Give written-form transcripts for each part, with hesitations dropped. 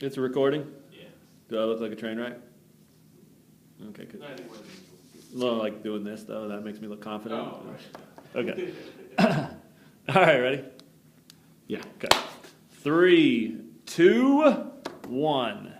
It's a recording? Yeah. Do I look like a train wreck? Okay, good. No, I think we're Well, like doing this, though, that makes me look confident. Oh, right. Okay. All right, ready? Yeah. Okay. 3, 2, 1.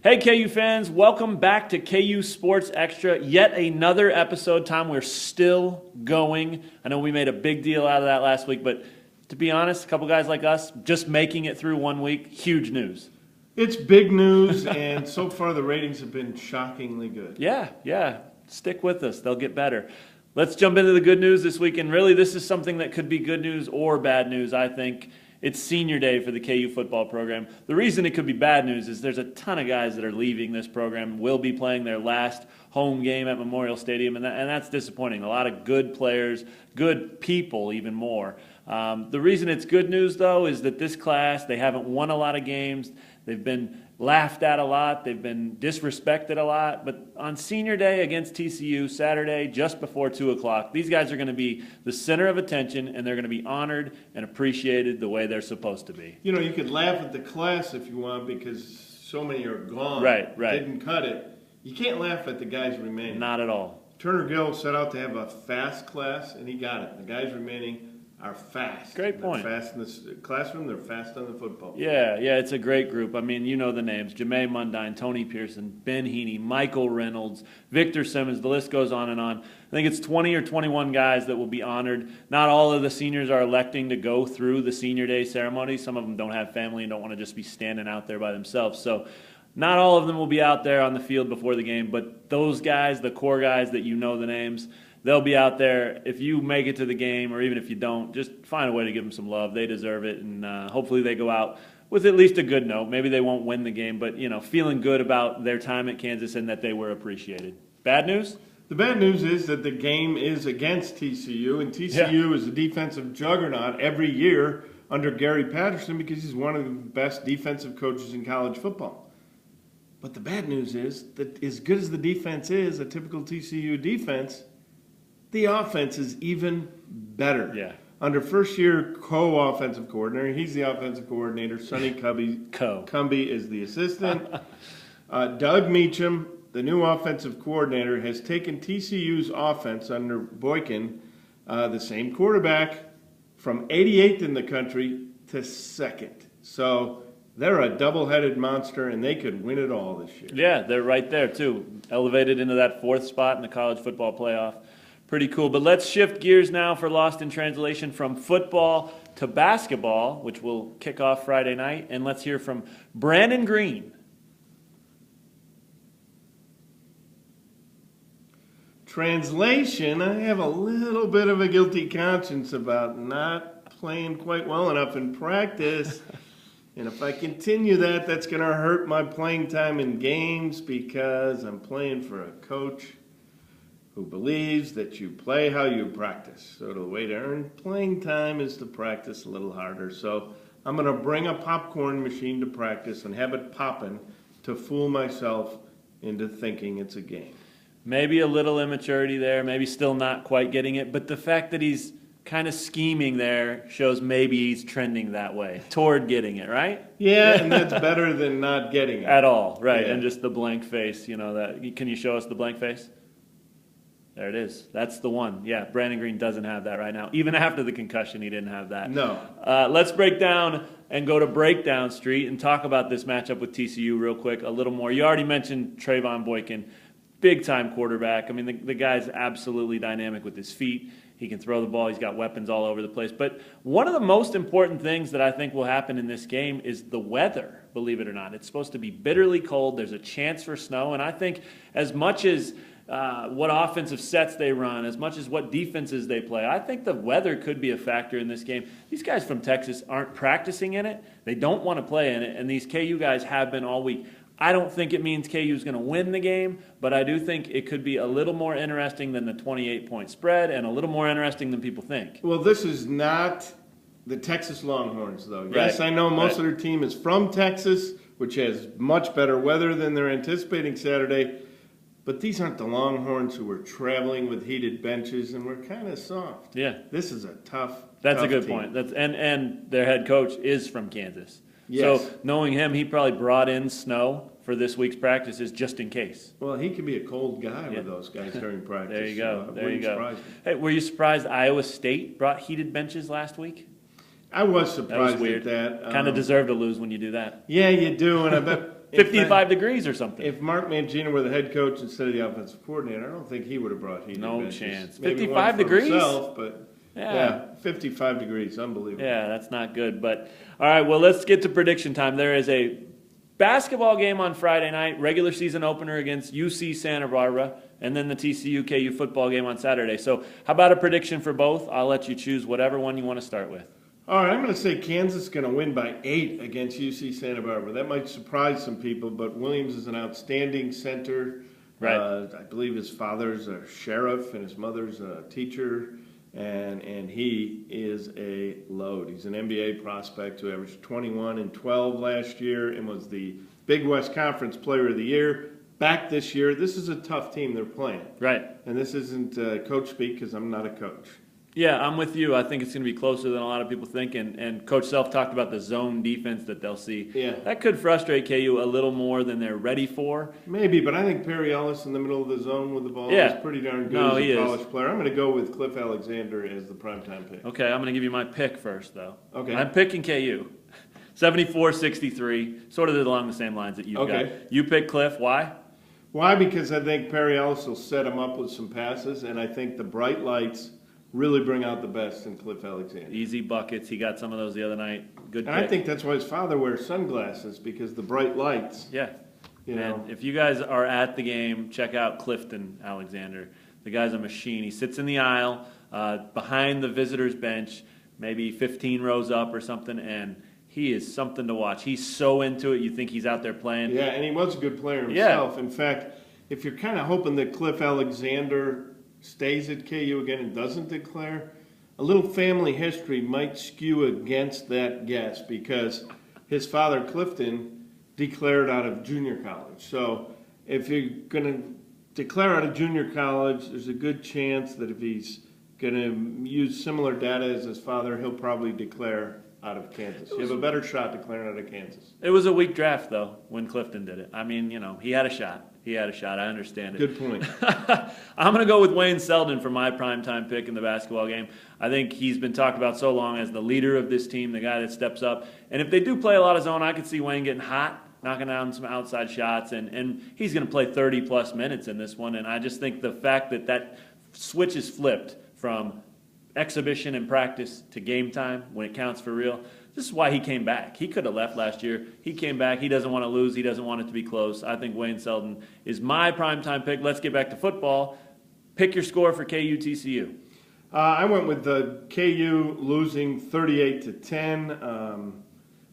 Hey, KU fans, welcome back to KU Sports Extra. Yet another episode. Tom, we're still going. I know we made a big deal out of that last week, but to be honest, a couple guys like us, just making it through 1 week, huge news. It's big news, and so far the ratings have been shockingly good. Yeah. Stick with us. They'll get better. Let's jump into the good news this week. And really, this is something that could be good news or bad news, I think. It's senior day for the KU football program. The reason it could be bad news is there's a ton of guys that are leaving this program, will be playing their last home game at Memorial Stadium, and that's disappointing. A lot of good players, good people even more. The reason it's good news, though, is that this class, they haven't won a lot of games. They've been laughed at a lot. They've been disrespected a lot. But on senior day against TCU, Saturday, just before 2 o'clock, these guys are going to be the center of attention, and they're going to be honored and appreciated the way they're supposed to be. You know, you could laugh at the class if you want because so many are gone. Right. Didn't cut it. You can't laugh at the guys remaining. Not at all. Turner Gill set out to have a fast class, and he got it. The guys remaining are fast. Great point. They're fast in the classroom. They're fast on the football. Yeah, it's a great group. I mean, you know the names. Jamae Mundine, Tony Pearson, Ben Heaney, Michael Reynolds, Victor Simmons. The list goes on and on. I think it's 20 or 21 guys that will be honored. Not all of the seniors are electing to go through the senior day ceremony. Some of them don't have family and don't want to just be standing out there by themselves. So not all of them will be out there on the field before the game, but those guys, the core guys that you know the names, they'll be out there. If you make it to the game, or even if you don't, just find a way to give them some love. They deserve it, and hopefully they go out with at least a good note. Maybe they won't win the game, but feeling good about their time at Kansas and that they were appreciated. Bad news? The bad news is that the game is against TCU, and TCU is a defensive juggernaut every year under Gary Patterson because he's one of the best defensive coaches in college football. But the bad news is that as good as the defense is, a typical TCU defense, the offense is even better. Yeah. Under first-year co-offensive coordinator, he's the offensive coordinator. Sonny Cumbie is the assistant. Doug Meacham, the new offensive coordinator, has taken TCU's offense under Boykin, the same quarterback, from 88th in the country to 2nd. So they're a double-headed monster, and they could win it all this year. Yeah, they're right there, too. Elevated into that 4th spot in the college football playoff. Pretty cool. But let's shift gears now for Lost in Translation from football to basketball, which will kick off Friday night. And let's hear from Brandon Green. Translation, I have a little bit of a guilty conscience about not playing quite well enough in practice. And if I continue that, that's going to hurt my playing time in games because I'm playing for a coach who believes that you play how you practice. So the way to earn playing time is to practice a little harder. So I'm going to bring a popcorn machine to practice and have it popping to fool myself into thinking it's a game. Maybe a little immaturity there, maybe still not quite getting it, but the fact that he's kind of scheming there shows maybe he's trending that way, toward getting it, right? Yeah, and that's better than not getting it. At all, right, Yeah. and just the blank face, that. Can you show us the blank face? There it is. That's the one. Yeah, Brandon Green doesn't have that right now. Even after the concussion, he didn't have that. No. Let's break down and go to Breakdown Street and talk about this matchup with TCU real quick a little more. You already mentioned Trayvon Boykin, big-time quarterback. I mean, the guy's absolutely dynamic with his feet. He can throw the ball. He's got weapons all over the place. But one of the most important things that I think will happen in this game is the weather, believe it or not. It's supposed to be bitterly cold. There's a chance for snow. And I think as much as what offensive sets they run, as much as what defenses they play, I think the weather could be a factor in this game. These guys from Texas aren't practicing in it. They don't want to play in it. And these KU guys have been all week. I don't think it means KU is going to win the game, but I do think it could be a little more interesting than the 28-point spread and a little more interesting than people think. Well, this is not the Texas Longhorns, though. Right. Yes, I know most of their team is from Texas, which has much better weather than they're anticipating Saturday. But these aren't the Longhorns who were traveling with heated benches and were kind of soft. Yeah. This is a tough That's a good team. point. And their head coach is from Kansas. Yes. So knowing him, he probably brought in snow for this week's practices just in case. Well, he could be a cold guy Yeah. with those guys during practice. There you so go. it There you wouldn't go. surprise me. Hey, were you surprised Iowa State brought heated benches last week? I was That was surprised weird. at that. Kind of deserve to lose when you do that. Yeah, you do, and I bet 55 degrees or something. If Mark Mangina were the head coach instead of the offensive coordinator, I don't think he would have brought heated No benches. chance. Maybe 55 one for degrees? himself, but Yeah. 55 degrees, unbelievable. Yeah, that's not good. But all right, well, let's get to prediction time. There is a basketball game on Friday night, regular season opener against UC Santa Barbara, and then the TCU KU football game on Saturday. So, how about a prediction for both? I'll let you choose whatever one you want to start with. All right, I'm going to say Kansas is going to win by 8 against UC Santa Barbara. That might surprise some people, but Williams is an outstanding center. Right. I believe his father's a sheriff and his mother's a teacher, and he is a load. He's an NBA prospect who averaged 21 and 12 last year and was the Big West Conference Player of the Year. Back this year, this is a tough team they're playing. Right. And this isn't coach speak because I'm not a coach. Yeah, I'm with you. I think it's going to be closer than a lot of people think. And Coach Self talked about the zone defense that they'll see. Yeah. That could frustrate KU a little more than they're ready for. Maybe, but I think Perry Ellis in the middle of the zone with the ball Yeah. is pretty darn good No, as he a is. college player. I'm going to go with Cliff Alexander as the primetime pick. Okay, I'm going to give you my pick first, though. Okay. I'm picking KU. 74-63, sort of along the same lines that you've Okay. got. You pick Cliff. Why? Why? Because I think Perry Ellis will set him up with some passes, and I think the bright lights really bring out the best in Cliff Alexander. Easy buckets. He got some of those the other night. Good And pick. I think that's why his father wears sunglasses, because the bright lights, Yeah. you And know. if you guys are at the game, check out Clifton Alexander. The guy's a machine. He sits in the aisle behind the visitors' bench, maybe 15 rows up or something, and he is something to watch. He's so into it, you think he's out there playing. Yeah, and he was a good player Yeah. himself. In fact, if you're kind of hoping that Cliff Alexander stays at KU again and doesn't declare, a little family history might skew against that guess because his father, Clifton, declared out of junior college. So if you're going to declare out of junior college, there's a good chance that if he's going to use similar data as his father, he'll probably declare out of Kansas. You have a better shot declaring out of Kansas. It was a weak draft, though, when Clifton did it. I mean, he had a shot. He had a shot. I understand it. Good point. I'm going to go with Wayne Selden for my primetime pick in the basketball game. I think he's been talked about so long as the leader of this team, the guy that steps up. And if they do play a lot of zone, I could see Wayne getting hot, knocking down some outside shots, and he's going to play 30-plus minutes in this one. And I just think the fact that switch is flipped from exhibition and practice to game time when it counts for real, this is why he came back. He could have left last year. He came back. He doesn't want to lose. He doesn't want it to be close. I think Wayne Selden is my primetime pick. Let's get back to football. Pick your score for KU-TCU. I went with the KU losing 38-10,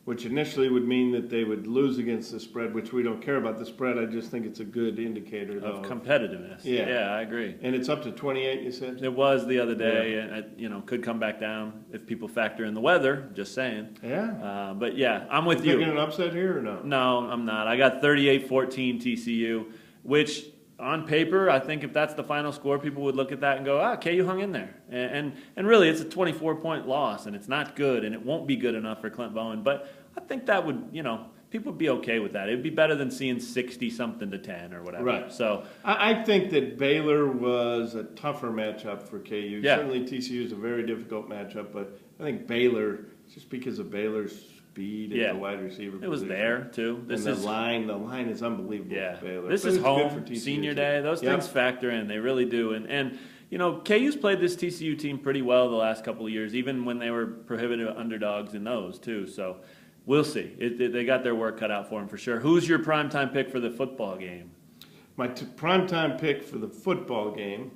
which initially would mean that they would lose against the spread, which we don't care about the spread. I just think it's a good indicator, though. Of competitiveness. Yeah. I agree. And it's up to 28, you said? It was the other day, and could come back down if people factor in the weather. Just saying. Yeah. But yeah, I'm with You you. thinking an upset here or no? No, I'm not. I got 38-14 TCU, which on paper, I think if that's the final score, people would look at that and go, KU hung in there. And really, it's a 24-point loss, and it's not good, and it won't be good enough for Clint Bowen. But I think that would, people would be okay with that. It would be better than seeing 60-something to 10 or whatever. Right. So, I think that Baylor was a tougher matchup for KU. Yeah. Certainly TCU is a very difficult matchup, but I think Baylor, just because of Baylor's speed at Yeah. the wide receiver it was position, there, too. And the line is unbelievable Yeah, for Baylor. this But is it's good for home, TCU senior too. day. Those Yep. things factor in. They really do. And KU's played this TCU team pretty well the last couple of years, even when they were prohibitive underdogs in those, too. So we'll see. They got their work cut out for them for sure. Who's your primetime pick for the football game? My primetime pick for the football game,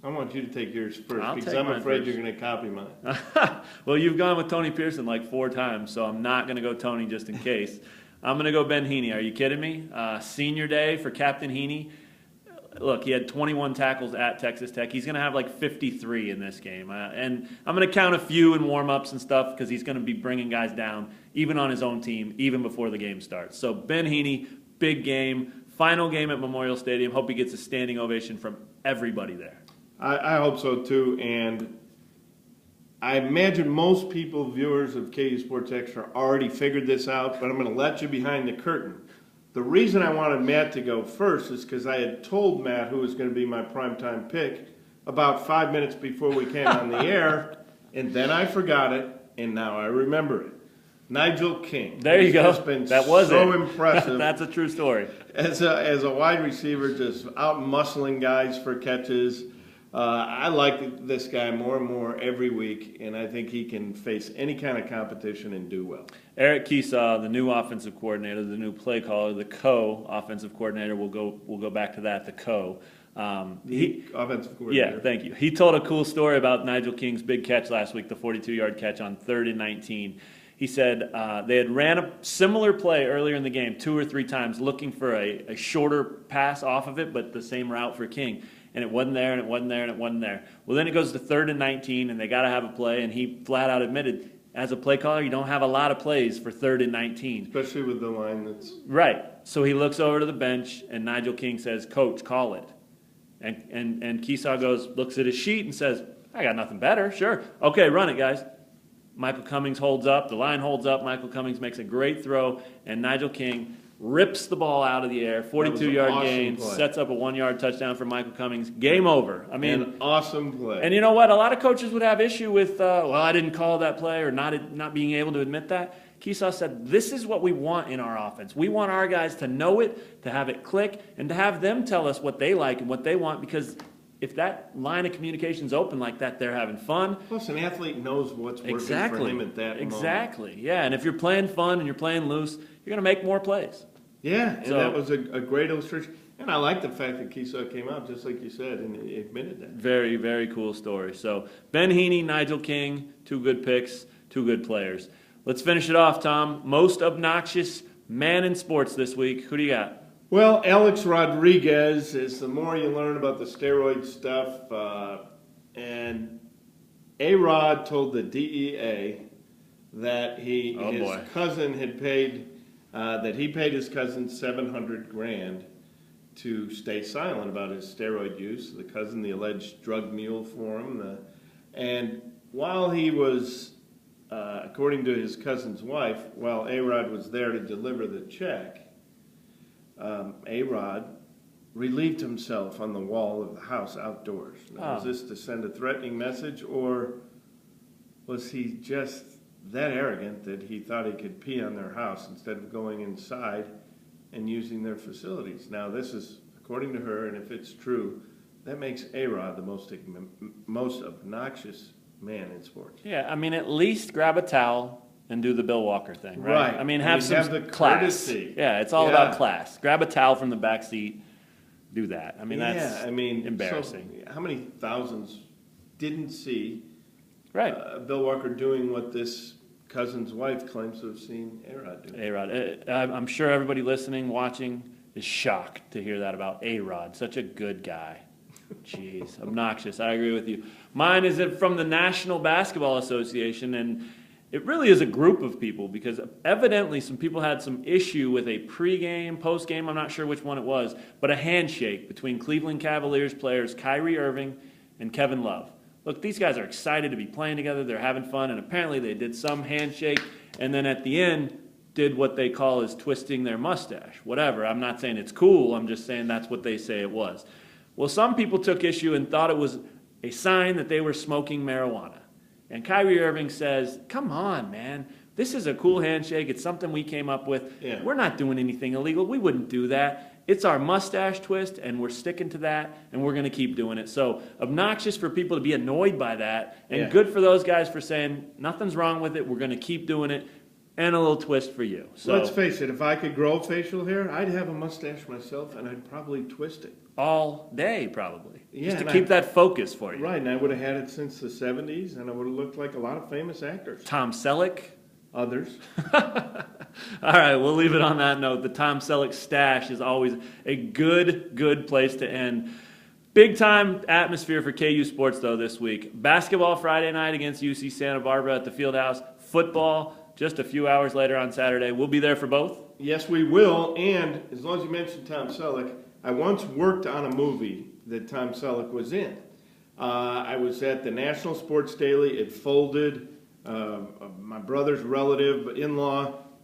I want you to take yours first I'll because take I'm mine afraid first. you're going to copy mine. Well, you've gone with Tony Pearson like 4 times, so I'm not going to go Tony just in case. I'm going to go Ben Heaney. Are you kidding me? Senior day for Captain Heaney. Look, he had 21 tackles at Texas Tech. He's going to have like 53 in this game. And I'm going to count a few in warm-ups and stuff because he's going to be bringing guys down, even on his own team, even before the game starts. So Ben Heaney, big game, final game at Memorial Stadium. Hope he gets a standing ovation from everybody there. I hope so too, and I imagine most people, viewers of KU Sports Extra, already figured this out, but I'm going to let you behind the curtain. The reason I wanted Matt to go first is because I had told Matt who was going to be my primetime pick about 5 minutes before we came on the air, and then I forgot it, and now I remember it. Nigel King. There you He's go. just been That was so it. impressive. That's a true story. As a wide receiver, just out muscling guys for catches. I like this guy more and more every week, and I think he can face any kind of competition and do well. Eric Keesaw, the new offensive coordinator, the new play caller, the co-offensive coordinator. We'll go back to that. The co. Offensive coordinator. Yeah, thank you. He told a cool story about Nigel King's big catch last week, the 42-yard catch on 3rd and 19. He said they had ran a similar play earlier in the game 2 or 3 times looking for a shorter pass off of it, but the same route for King. And it wasn't there, and it wasn't there, and it wasn't there. Well, then it goes to 3rd and 19, and they got to have a play, and he flat out admitted, as a play caller, you don't have a lot of plays for 3rd and 19. Especially with the line that's... Right. So he looks over to the bench, and Nigel King says, "Coach, call it." And Keesaw looks at his sheet and says, "I got nothing better. Sure. Okay, run it, guys." Michael Cummings holds up. The line holds up. Michael Cummings makes a great throw, and Nigel King rips the ball out of the air. 42-yard awesome gain, play. Sets up a 1-yard touchdown for Michael Cummings. Game over. I mean, An awesome play. and you know what? A lot of coaches would have issue with, well, I didn't call that play, or not being able to admit that. Keesaw said, this is what we want in our offense. We want our guys to know it, to have it click, and to have them tell us what they like and what they want, because if that line of communication's open like that, they're having fun. Plus, an athlete knows what's working Exactly. for him at that moment. Exactly. Yeah, and if you're playing fun and you're playing loose, you're going to make more plays. Yeah, and So- that was a great illustration. And I like the fact that Keesaw came out, just like you said, and he admitted that. Very, very cool story. So Ben Heaney, Nigel King, 2 good picks, 2 good players. Let's finish it off, Tom. Most obnoxious man in sports this week. Who do you got? Well, Alex Rodriguez is the more you learn about the steroid stuff, and A-Rod told the DEA that his boy. cousin had paid, that he paid his cousin $700,000 to stay silent about his steroid use. The cousin, the alleged drug mule for him, and while he was, according to his cousin's wife, while A-Rod was there to deliver the check, A-Rod relieved himself on the wall of the house outdoors. Now, was this to send a threatening message, or was he just that arrogant that he thought he could pee on their house instead of going inside and using their facilities? Now, this is, according to her, and if it's true, that makes A-Rod the most obnoxious man in sports. Yeah, I mean, at least grab a towel and do the Bill Walker thing, right? Right. I mean, I have mean, some have the class. courtesy. Yeah, it's all Yeah. about class. Grab a towel from the back seat, do that. I mean, that's yeah, I mean, embarrassing. So how many thousands didn't see right. Bill Walker doing what this cousin's wife claims to have seen A-Rod do? A-Rod. I'm sure everybody listening, watching, is shocked to hear that about A-Rod. Such a good guy. Jeez, obnoxious. I agree with you. Mine is from the National Basketball Association, and it really is a group of people, because evidently some people had some issue with a pregame, postgame, I'm not sure which one it was, but a handshake between Cleveland Cavaliers players Kyrie Irving and Kevin Love. Look, these guys are excited to be playing together. They're having fun, and apparently they did some handshake, and then at the end did what they call is twisting their mustache. Whatever. I'm not saying it's cool. I'm just saying that's what they say it was. Well, some people took issue and thought it was a sign that they were smoking marijuana. And Kyrie Irving says, come on, man. This is a cool handshake. It's something we came up with. Yeah. We're not doing anything illegal. We wouldn't do that. It's our mustache twist, and we're sticking to that, and we're going to keep doing it. So obnoxious for people to be annoyed by that, and Yeah. good for those guys for saying, nothing's wrong with it. We're going to keep doing it, and a little twist for you. So Let's face it, if I could grow facial hair, I'd have a mustache myself, and I'd probably twist it. all day, probably. Yeah, just to and keep that focus for you. Right, and I would have had it since the 70s, and I would have looked like a lot of famous actors. Tom Selleck. Others. All right, we'll leave it on that note. The Tom Selleck stash is always a good place to end. Big time atmosphere for KU Sports, though, this week. Basketball Friday night against UC Santa Barbara at the Fieldhouse. Football just a few hours later on Saturday. We'll be there for both. Yes, we will, and as long as you mentioned Tom Selleck, I once worked on a movie that Tom Selleck was in. I was at the National Sports Daily. It folded. My brother's relative, in-law,